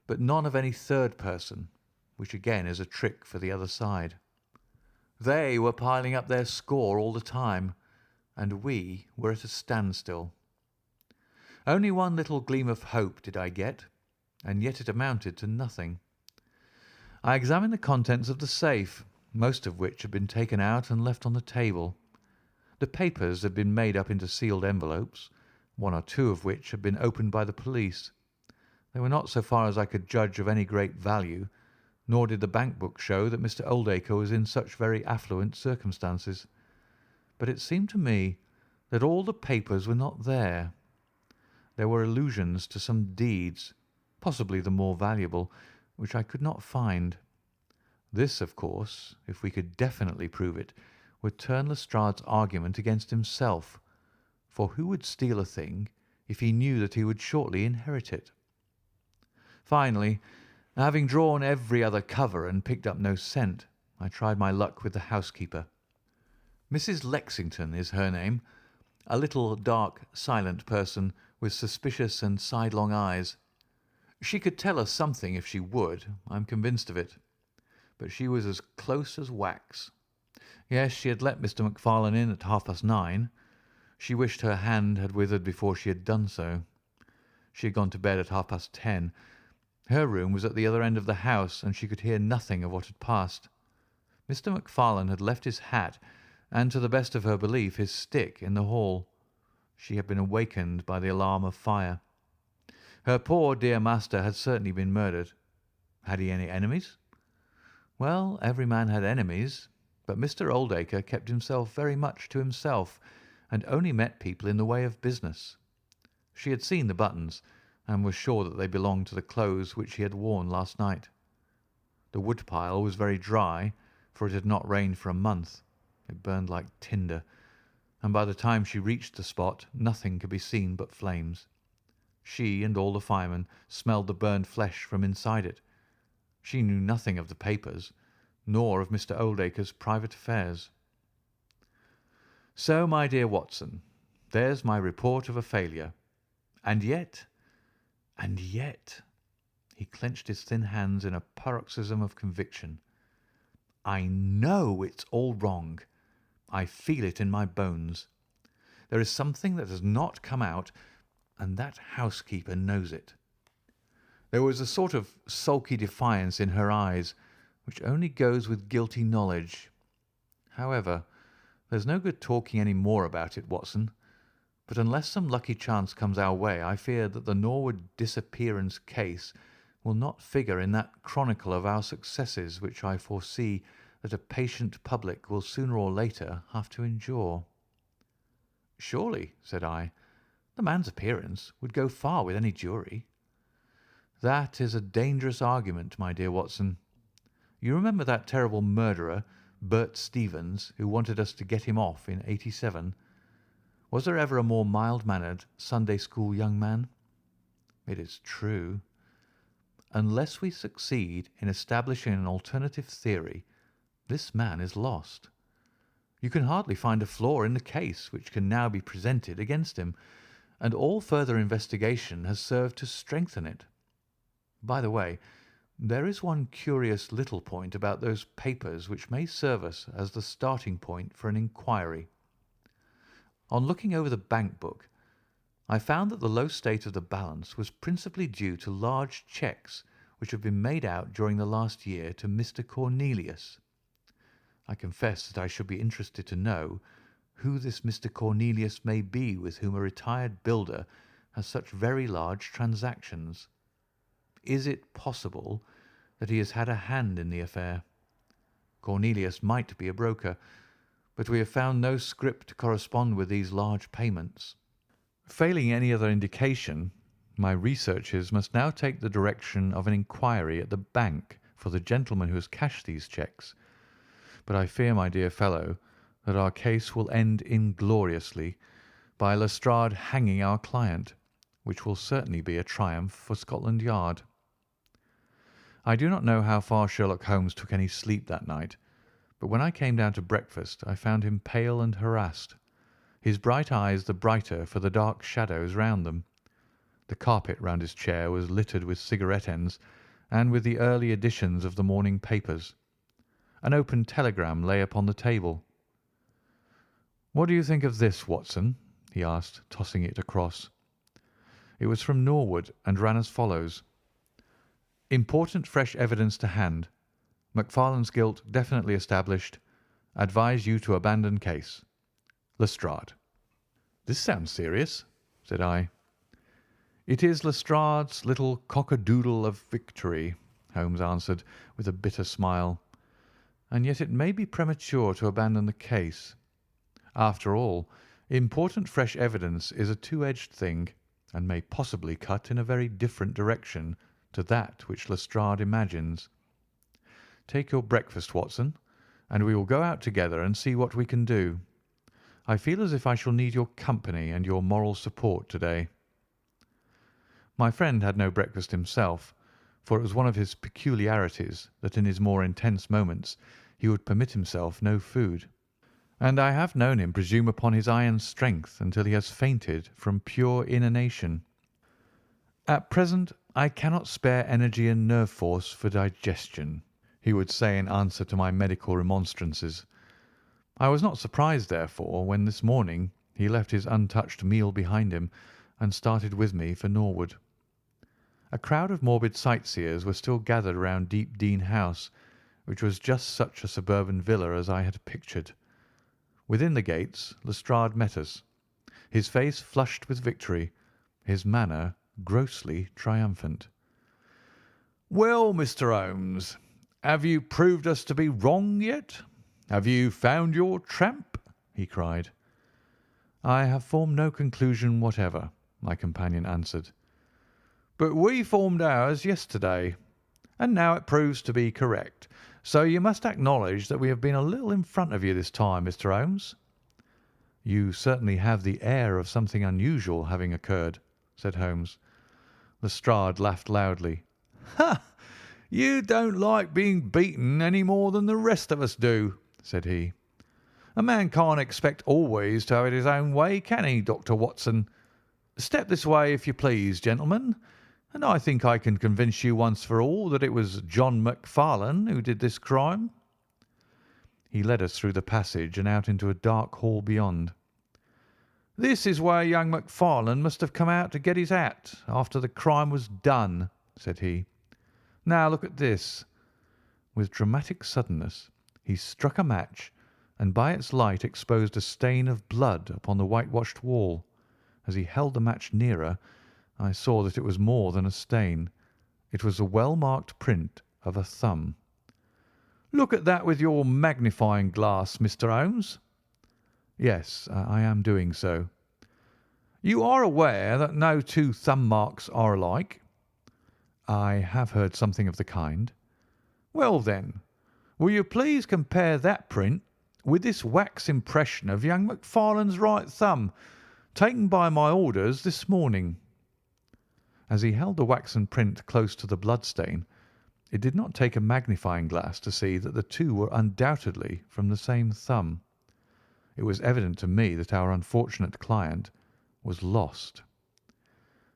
but none of any third person, which again is a trick for the other side. They were piling up their score all the time, and we were at a standstill. Only one little gleam of hope did I get, and yet it amounted to nothing. I examined the contents of the safe, most of which had been taken out and left on the table. The papers had been made up into sealed envelopes, one or two of which had been opened by the police. They were not, so far as I could judge, of any great value, nor did the bank book show that Mr. Oldacre was in such very affluent circumstances. But it seemed to me that all the papers were not there. There were allusions to some deeds, possibly the more valuable, which I could not find. This, of course, if we could definitely prove it, would turn Lestrade's argument against himself, for who would steal a thing if he knew that he would shortly inherit it? Finally, having drawn every other cover and picked up no scent, I tried my luck with the housekeeper. Mrs. Lexington is her name, a little dark, silent person with suspicious and sidelong eyes. She could tell us something if she would, I'm convinced of it, but she was as close as wax. Yes, she had let Mr. MacFarlane in at 9:30. She wished her hand had withered before she had done so. She had gone to bed at 10:30. Her room was at the other end of the house, and she could hear nothing of what had passed. Mr. MacFarlane had left his hat and, to the best of her belief, his stick in the hall. She had been awakened by the alarm of fire. Her poor dear master had certainly been murdered. Had he any enemies? Well, every man had enemies, but Mr. Oldacre kept himself very much to himself, and only met people in the way of business. She had seen the buttons, and was sure that they belonged to the clothes which he had worn last night. The wood-pile was very dry, for it had not rained for a month. It burned like tinder, and by the time she reached the spot nothing could be seen but flames. She and all the firemen smelled the burned flesh from inside it. She knew nothing of the papers, nor of Mr. Oldacre's private affairs. So, my dear Watson, there's my report of a failure. And yet, he clenched his thin hands in a paroxysm of conviction, I know it's all wrong. I feel it in my bones. There is something that has not come out, and that housekeeper knows it. There was a sort of sulky defiance in her eyes, which only goes with guilty knowledge. However, there's no good talking any more about it, Watson, but unless some lucky chance comes our way, I fear that the Norwood disappearance case will not figure in that chronicle of our successes which I foresee that a patient public will sooner or later have to endure. Surely, said I, the man's appearance would go far with any jury. That is a dangerous argument, my dear Watson. You remember that terrible murderer, Bert Stevens, who wanted us to get him off in '87? Was there ever a more mild-mannered Sunday school young man? It is true. Unless we succeed in establishing an alternative theory, this man is lost. You can hardly find a flaw in the case which can now be presented against him, and all further investigation has served to strengthen it. By the way, there is one curious little point about those papers which may serve us as the starting point for an inquiry. On looking over the bank book, I found that the low state of the balance was principally due to large cheques which have been made out during the last year to Mr. Cornelius. I confess that I should be interested to know who this Mr. Cornelius may be with whom a retired builder has such very large transactions. Is it possible that he has had a hand in the affair? Cornelius might be a broker, but we have found no scrip to correspond with these large payments. Failing any other indication, my researches must now take the direction of an inquiry at the bank for the gentleman who has cashed these cheques. But I fear, my dear fellow, that our case will end ingloriously by Lestrade hanging our client, which will certainly be a triumph for Scotland Yard. I do not know how far Sherlock Holmes took any sleep that night, but when I came down to breakfast I found him pale and harassed, his bright eyes the brighter for the dark shadows round them. The carpet round his chair was littered with cigarette ends and with the early editions of the morning papers. An open telegram lay upon the table. "What do you think of this, Watson?" he asked, tossing it across. It was from Norwood and ran as follows: "Important fresh evidence to hand. Macfarlane's guilt definitely established. Advise you to abandon case. Lestrade." "This sounds serious," said I. "It is Lestrade's little cock-a-doodle of victory," Holmes answered, with a bitter smile. "And yet it may be premature to abandon the case. After all, important fresh evidence is a two-edged thing, and may possibly cut in a very different direction to that which Lestrade imagines. Take your breakfast, Watson, and we will go out together and see what we can do. I feel as if I shall need your company and your moral support to-day." My friend had no breakfast himself, for it was one of his peculiarities that in his more intense moments he would permit himself no food, and I have known him presume upon his iron strength until he has fainted from pure inanition. "At present I cannot spare energy and nerve force for digestion," he would say in answer to my medical remonstrances. I was not surprised, therefore, when this morning he left his untouched meal behind him and started with me for Norwood. A crowd of morbid sightseers were still gathered round Deepdene House, which was just such a suburban villa as I had pictured. Within the gates Lestrade met us, his face flushed with victory, his manner grossly triumphant. "Well, Mr. Holmes, have you proved us to be wrong yet? Have you found your tramp?" he cried. "I have formed no conclusion whatever," my companion answered. "But we formed ours yesterday, and now it proves to be correct. So you must acknowledge that we have been a little in front of you this time, Mr. Holmes." "You certainly have the air of something unusual having occurred," said Holmes. Lestrade laughed loudly. "Ha! You don't like being beaten any more than the rest of us do," said he. "A man can't expect always to have it his own way, can he, Dr. Watson? Step this way, if you please, gentlemen, and I think I can convince you once for all that it was John Macfarlane who did this crime." He led us through the passage and out into a dark hall beyond. "This is where young Macfarlane must have come out to get his hat after the crime was done," said he. "Now look at this." With dramatic suddenness he struck a match, and by its light exposed a stain of blood upon the whitewashed wall. As he held the match nearer, I saw that it was more than a stain. It was the well-marked print of a thumb. "Look at that with your magnifying glass, Mr. Holmes." "Yes, I am doing so." "You are aware that no two thumb marks are alike?" "I have heard something of the kind." "Well, then, will you please compare that print with this wax impression of young Macfarlane's right thumb, Taken by my orders this morning." As he held the waxen print close to the bloodstain, it did not take a magnifying glass to see that the two were undoubtedly from the same thumb. It was evident to me that our unfortunate client was lost.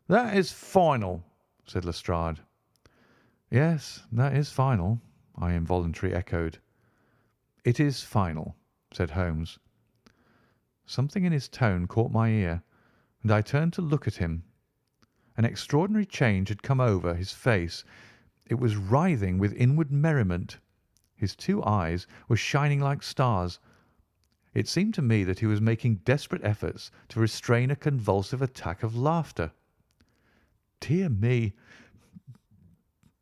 "That is final," said Lestrade. "Yes, that is final," I involuntarily echoed. "It is final," said Holmes. Something in his tone caught my ear, and I turned to look at him. An extraordinary change had come over his face. It was writhing with inward merriment. His two eyes were shining like stars. It seemed to me that he was making desperate efforts to restrain a convulsive attack of laughter. "Dear me,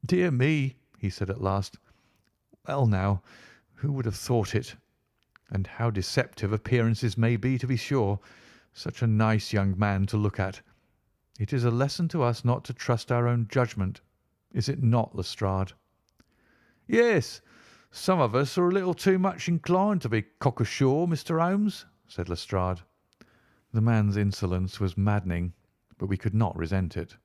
dear me," he said at last. "Well now, who would have thought it? And how deceptive appearances may be, to be sure. Such a nice young man to look at. It is a lesson to us not to trust our own judgment, is it not, Lestrade?" "Yes, some of us are a little too much inclined to be cockasure, Mr. Holmes," said Lestrade. The man's insolence was maddening, but we could not resent it.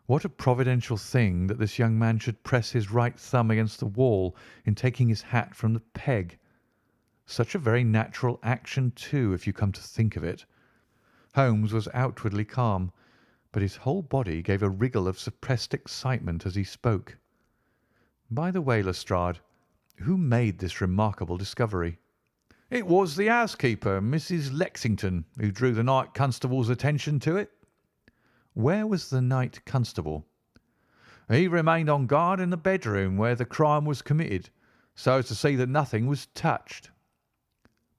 What a providential thing that this young man should press his right thumb against the wall in taking his hat from the peg. Such a very natural action, too, if you come to think of it. Holmes was outwardly calm, but his whole body gave a wriggle of suppressed excitement as he spoke. "By the way, Lestrade, who made this remarkable discovery?" "It was the housekeeper, Mrs. Lexington, who drew the night constable's attention to it." "Where was the night constable?" "He remained on guard in the bedroom where the crime was committed, so as to see that nothing was touched."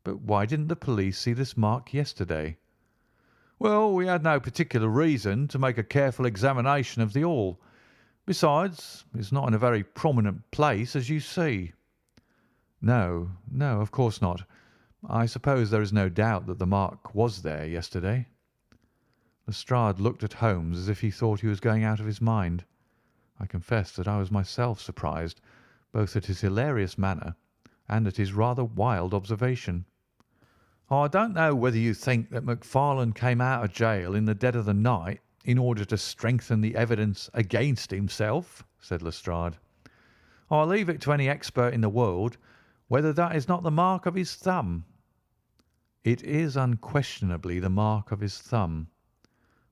"But why didn't the police see this mark yesterday?" "Well, we had no particular reason to make a careful examination of the hall. Besides, it's not in a very prominent place, as you see." "No, no, of course not. I suppose there is no doubt that the mark was there yesterday." Lestrade looked at Holmes as if he thought he was going out of his mind. I confess that I was myself surprised, both at his hilarious manner and at his rather wild observation. "I don't know whether you think that Macfarlane came out of jail in the dead of the night in order to strengthen the evidence against himself," said Lestrade. "I leave it to any expert in the world whether that is not the mark of his thumb." "It is unquestionably the mark of his thumb."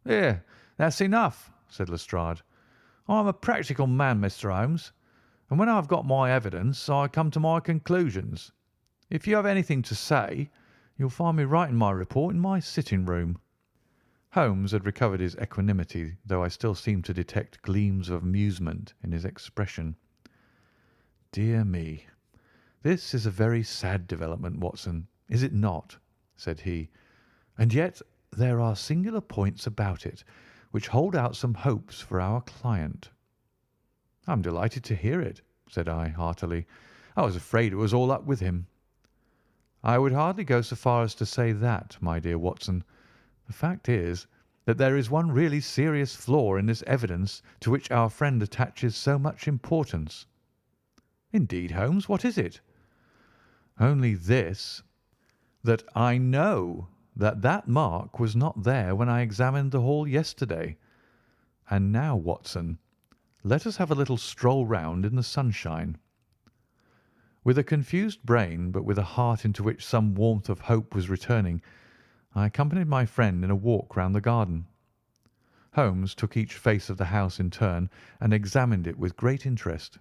"There, that's enough," said Lestrade. "I am a practical man, Mr. Holmes, and when I have got my evidence I come to my conclusions. If you have anything to say, you'll find me writing my report in my sitting-room." Holmes had recovered his equanimity, though I still seemed to detect gleams of amusement in his expression. "Dear me, this is a very sad development, Watson, is it not?" said he. "And yet there are singular points about it which hold out some hopes for our client." "I am delighted to hear it," said I heartily. "I was afraid it was all up with him." "I would hardly go so far as to say that, my dear Watson. The fact is that there is one really serious flaw in this evidence to which our friend attaches so much importance." "Indeed, Holmes, what is it?" "Only this, that I know that that mark was not there when I examined the hall yesterday. And now, Watson, let us have a little stroll round in the sunshine." With a confused brain, but with a heart into which some warmth of hope was returning, I accompanied my friend in a walk round the garden. Holmes took each face of the house in turn and examined it with great interest.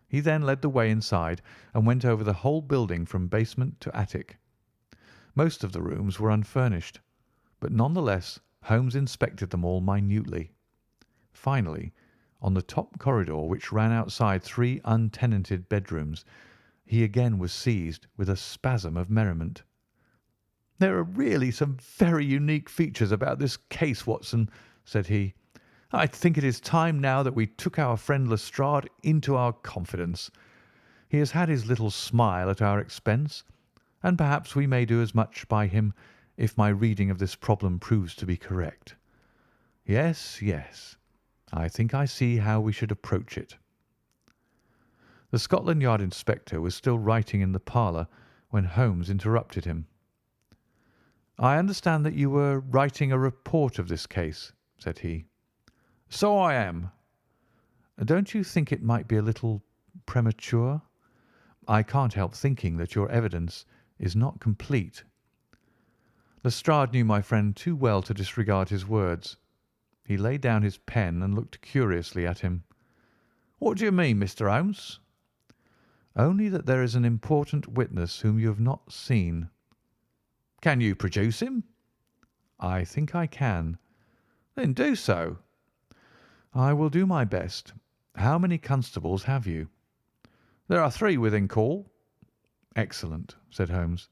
He then led the way inside and went over the whole building from basement to attic. Most of the rooms were unfurnished, but none the less Holmes inspected them all minutely. Finally, on the top corridor which ran outside 3 untenanted bedrooms, he again was seized with a spasm of merriment. "There are really some very unique features about this case, Watson," said he. "I think it is time now that we took our friend Lestrade into our confidence. He has had his little smile at our expense, and perhaps we may do as much by him if my reading of this problem proves to be correct. Yes, yes, I think I see how we should approach it." The Scotland Yard inspector was still writing in the parlour when Holmes interrupted him. I understand that you were writing a report of this case, said he. So I am. Don't you think it might be a little premature? I can't help thinking that your evidence is not complete. Lestrade knew my friend too well to disregard his words. He laid down his pen and looked curiously at him. What do you mean, Mr. Holmes? Only that there is an important witness whom you have not seen. Can you produce him? I think I can. Then do so. I will do my best. How many constables have you? There are 3 within call. Excellent, said Holmes.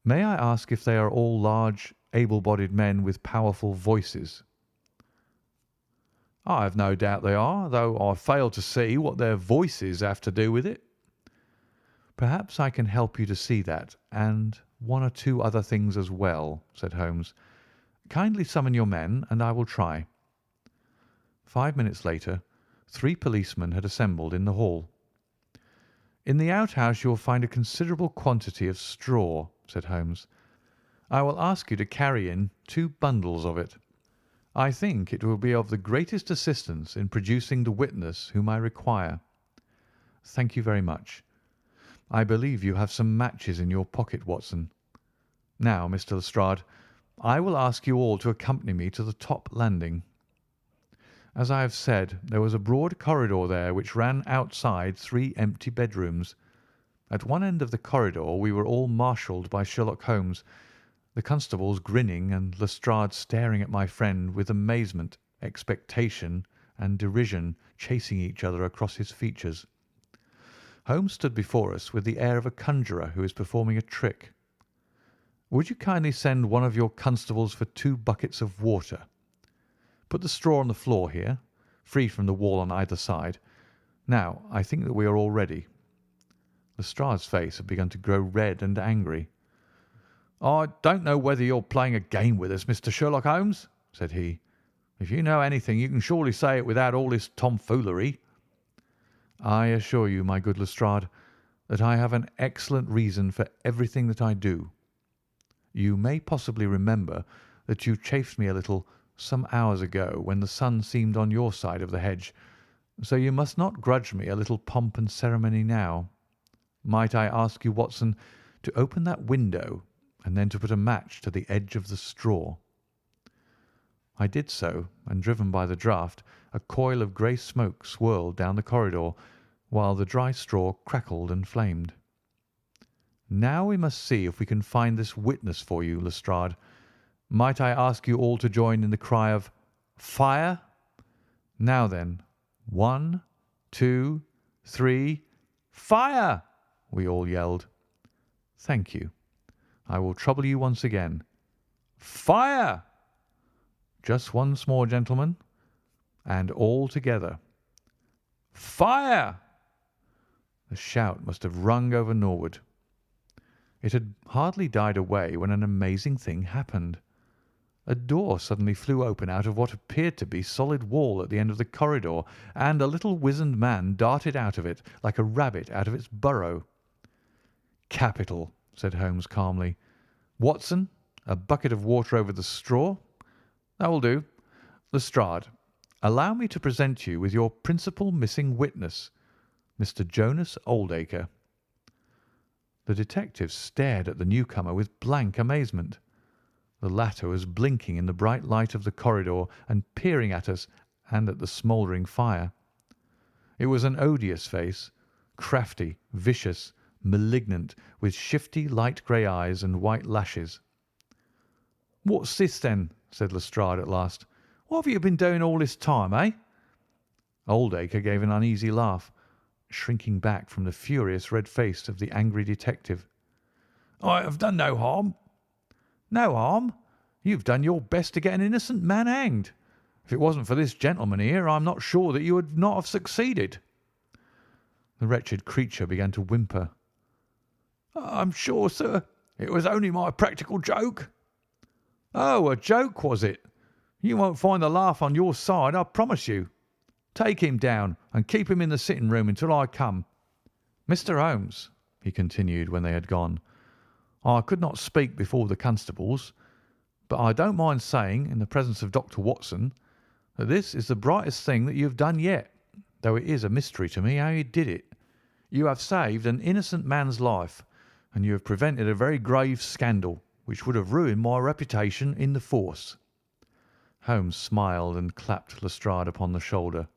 May I ask if they are all large, able-bodied men with powerful voices? I have no doubt they are, though I fail to see what their voices have to do with it. Perhaps I can help you to see that, and 1 or 2 other things as well, said Holmes. Kindly summon your men, and I will try. 5 minutes later, 3 policemen had assembled in the hall. In the outhouse you will find a considerable quantity of straw, said Holmes. I will ask you to carry in 2 bundles of it. I think it will be of the greatest assistance in producing the witness whom I require. Thank you very much. I believe you have some matches in your pocket, Watson. Now, Mr. Lestrade, I will ask you all to accompany me to the top landing. As I have said, there was a broad corridor there which ran outside 3 empty bedrooms. At one end of the corridor we were all marshalled by Sherlock Holmes, the constables grinning and Lestrade staring at my friend with amazement, expectation, and derision chasing each other across his features. Holmes stood before us with the air of a conjurer who is performing a trick. Would you kindly send one of your constables for 2 buckets of water? Put the straw on the floor here, free from the wall on either side. Now, I think that we are all ready. Lestrade's face had begun to grow red and angry. I don't know whether you're playing a game with us, Mr. Sherlock Holmes, said he. If you know anything, you can surely say it without all this tomfoolery. I assure you, my good Lestrade, that I have an excellent reason for everything that I do. You may possibly remember that you chaffed me a little some hours ago when the sun seemed on your side of the hedge, so you must not grudge me a little pomp and ceremony now. Might I ask you, Watson, to open that window and then to put a match to the edge of the straw? I did so, and driven by the draught, a coil of grey smoke swirled down the corridor, while the dry straw crackled and flamed. Now we must see if we can find this witness for you, Lestrade. Might I ask you all to join in the cry of "Fire"? Now then, 1, 2, 3, fire! We all yelled. Thank you. I will trouble you once again. Fire! Just once more, gentlemen, and all together. Fire! The shout must have rung over Norwood. It had hardly died away when an amazing thing happened. A door suddenly flew open out of what appeared to be solid wall at the end of the corridor, and a little wizened man darted out of it like a rabbit out of its burrow. Capital, said Holmes calmly. Watson, a bucket of water over the straw. That will do. Lestrade, allow me to present you with your principal missing witness, Mr. Jonas Oldacre. The detective stared at the newcomer with blank amazement. The latter was blinking in the bright light of the corridor and peering at us and at the smouldering fire. It was an odious face, crafty, vicious, malignant, with shifty light grey eyes and white lashes. "What's this, then?" said Lestrade at last. "What have you been doing all this time, eh?" Oldacre gave an uneasy laugh, shrinking back from the furious red face of the angry detective. "I have done no harm." "No harm? You've done your best to get an innocent man hanged. If it wasn't for this gentleman here, I'm not sure that you would not have succeeded." The wretched creature began to whimper. "I'm sure, sir, it was only my practical joke." "Oh, a joke, was it? You won't find the laugh on your side, I promise you. Take him down and keep him in the sitting room until I come. Mr. Holmes," he continued when they had gone, "I could not speak before the constables, But I don't mind saying, in the presence of Dr. Watson, that this is the brightest thing that you have done yet, though it is a mystery to me how you did it. You have saved an innocent man's life, and you have prevented a very grave scandal, which would have ruined my reputation in the force." Holmes smiled and clapped Lestrade upon the shoulder.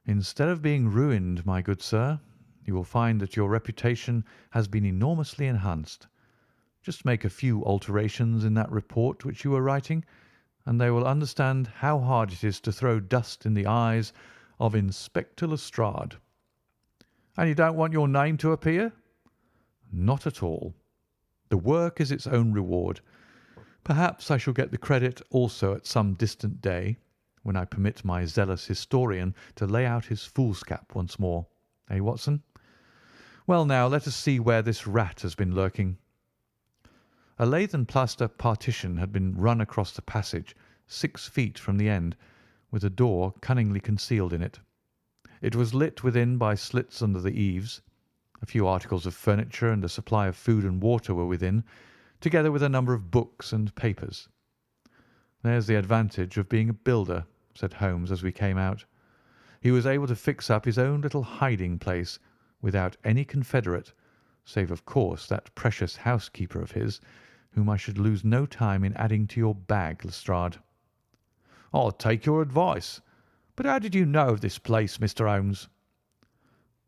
"Instead of being ruined, my good sir, you will find that your reputation has been enormously enhanced. Just make a few alterations in that report which you were writing, and they will understand how hard it is to throw dust in the eyes of Inspector Lestrade." "And you don't want your name to appear?" "Not at all. The work is its own reward. Perhaps I shall get the credit also at some distant day, when I permit my zealous historian to lay out his foolscap once more. Eh, Watson? Well, now, let us see where this rat has been lurking." A lath and plaster partition had been run across the passage 6 feet from the end, with a door cunningly concealed in it. It was lit within by slits under the eaves. A few articles of furniture and a supply of food and water were within, together with a number of books and papers. "There's the advantage of being a builder," said Holmes as we came out. He was able to fix up his own little hiding place without any confederate, save of course that precious housekeeper of his, whom I should lose no time in adding to your bag, Lestrade. "I'll take your advice. But how did you know of this place, Mr. Holmes?"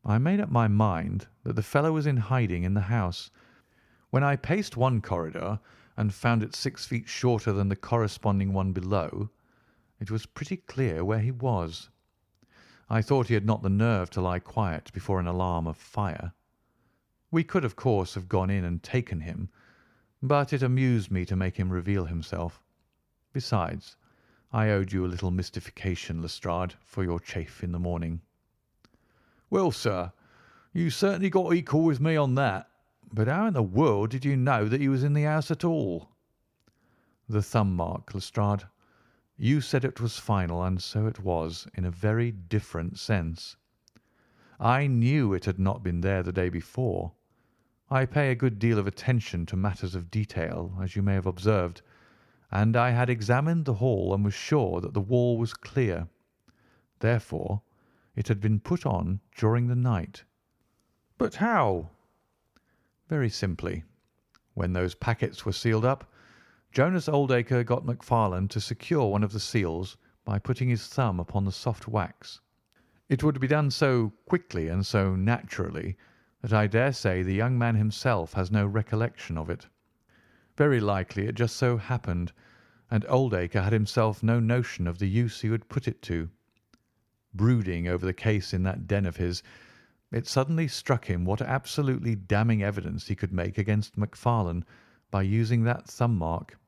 I made up my mind that the fellow was in hiding in the house. When I paced one corridor and found it 6 feet shorter than the corresponding one below, it was pretty clear where he was. I thought he had not the nerve to lie quiet before an alarm of fire. We could, of course, have gone in and taken him, but it amused me to make him reveal himself. Besides, I owed you a little mystification, Lestrade, for your chaff in the morning. "Well, sir, you certainly got equal with me on that. But how in the world did you know that he was in the house at all?" "The thumb mark, Lestrade. You said it was final, and so it was, in a very different sense. I knew it had not been there the day before. I pay a good deal of attention to matters of detail, as you may have observed, and I had examined the hall and was sure that the wall was clear. Therefore, it had been put on during the night." "But how?" "Very simply. When those packets were sealed up, Jonas Oldacre got MacFarlane to secure one of the seals by putting his thumb upon the soft wax. It would be done so quickly and so naturally that I dare say the young man himself has no recollection of it. Very likely it just so happened, and Oldacre had himself no notion of the use he would put it to. Brooding over the case in that den of his, it suddenly struck him what absolutely damning evidence he could make against MacFarlane by using that thumb mark.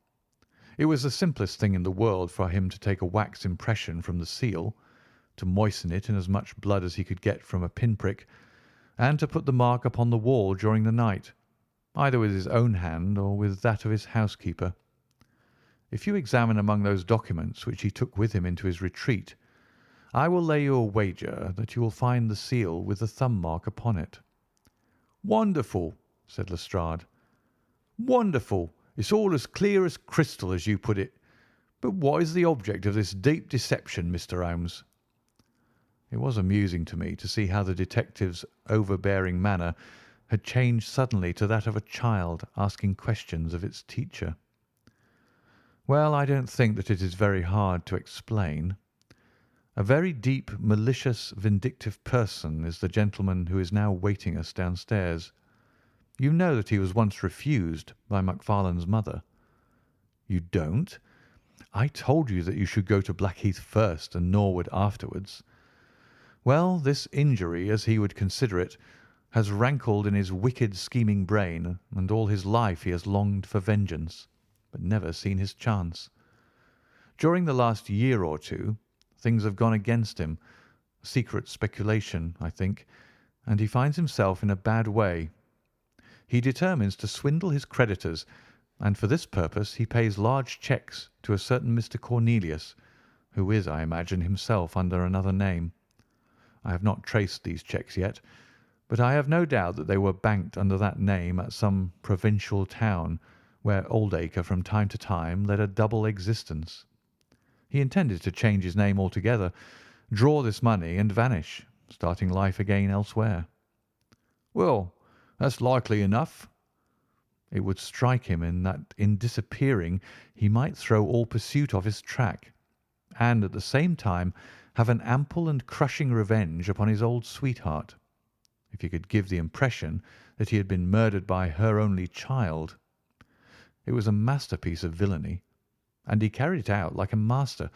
It was the simplest thing in the world for him to take a wax impression from the seal, to moisten it in as much blood as he could get from a pinprick, and to put the mark upon the wall during the night, either with his own hand or with that of his housekeeper. If you examine among those documents which he took with him into his retreat, I will lay you a wager that you will find the seal with the thumb mark upon it." "Wonderful," said Lestrade. "Wonderful. It's all as clear as crystal, as you put it. But what is the object of this deep deception, Mr. Holmes?" It was amusing to me to see how the detective's overbearing manner had changed suddenly to that of a child asking questions of its teacher. "Well, I don't think that it is very hard to explain. A very deep, malicious, vindictive person is the gentleman who is now waiting us downstairs. You know that he was once refused by MacFarlane's mother." "You don't? I told you that you should go to Blackheath first and Norwood afterwards. Well, this injury, as he would consider it, has rankled in his wicked, scheming brain, and all his life he has longed for vengeance, but never seen his chance. During the last year or two, things have gone against him, secret speculation, I think, and he finds himself in a bad way. He determines to swindle his creditors, and for this purpose he pays large cheques to a certain Mr. Cornelius, who is, I imagine, himself under another name. I have not traced these cheques yet, but I have no doubt that they were banked under that name at some provincial town where Oldacre from time to time led a double existence. He intended to change his name altogether, draw this money, and vanish, starting life again elsewhere. Well, that's likely enough. It would strike him that in disappearing he might throw all pursuit off his track, and at the same time have an ample and crushing revenge upon his old sweetheart, if he could give the impression that he had been murdered by her only child. It was a masterpiece of villainy, and he carried it out like a master.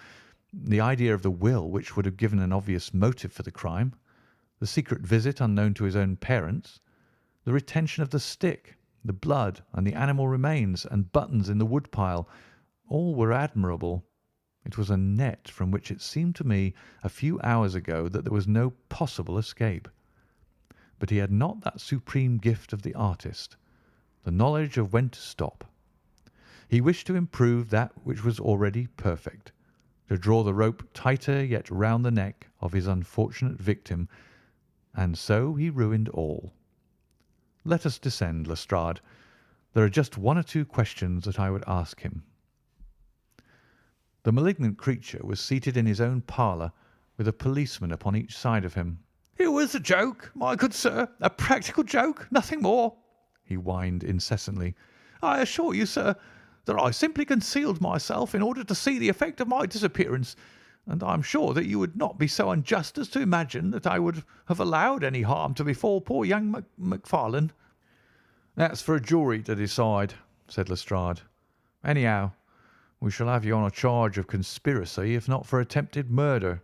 The idea of the will, which would have given an obvious motive for the crime, the secret visit unknown to his own parents, the retention of the stick, the blood and the animal remains and buttons in the woodpile, all were admirable. It was a net from which it seemed to me a few hours ago that there was no possible escape. But he had not that supreme gift of the artist, the knowledge of when to stop. He wished to improve that which was already perfect, to draw the rope tighter yet round the neck of his unfortunate victim, and so he ruined all. Let us descend, Lestrade. There are just one or two questions that I would ask him. The malignant creature was seated in his own parlour, with a policeman upon each side of him. "It was a joke, my good sir, a practical joke, nothing more," he whined incessantly. "I assure you, sir, that I simply concealed myself in order to see the effect of my disappearance, and I am sure that you would not be so unjust as to imagine that I would have allowed any harm to befall poor young Macfarlane." "That's for a jury to decide," said Lestrade. "Anyhow, we shall have you on a charge of conspiracy, if not for attempted murder."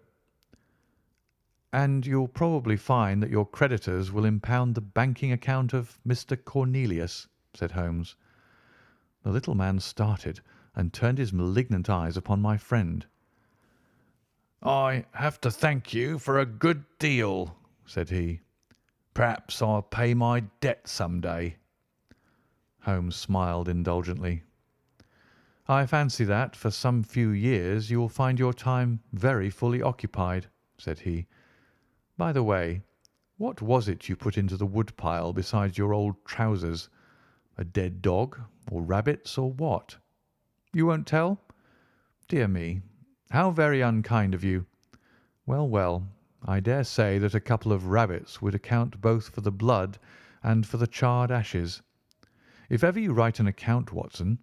"And you'll probably find that your creditors will impound the banking account of Mr. Cornelius," said Holmes. The little man started and turned his malignant eyes upon my friend. "I have to thank you for a good deal," said he. "Perhaps I'll pay my debt some day." Holmes smiled indulgently. "I fancy that for some few years you will find your time very fully occupied," said he. "By the way, what was it you put into the woodpile besides your old trousers? A dead dog, or rabbits, or what? You won't tell? Dear me, how very unkind of you. Well, well, I dare say that a couple of rabbits would account both for the blood and for the charred ashes. If ever you write an account, Watson,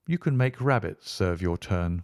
you can make rabbits serve your turn."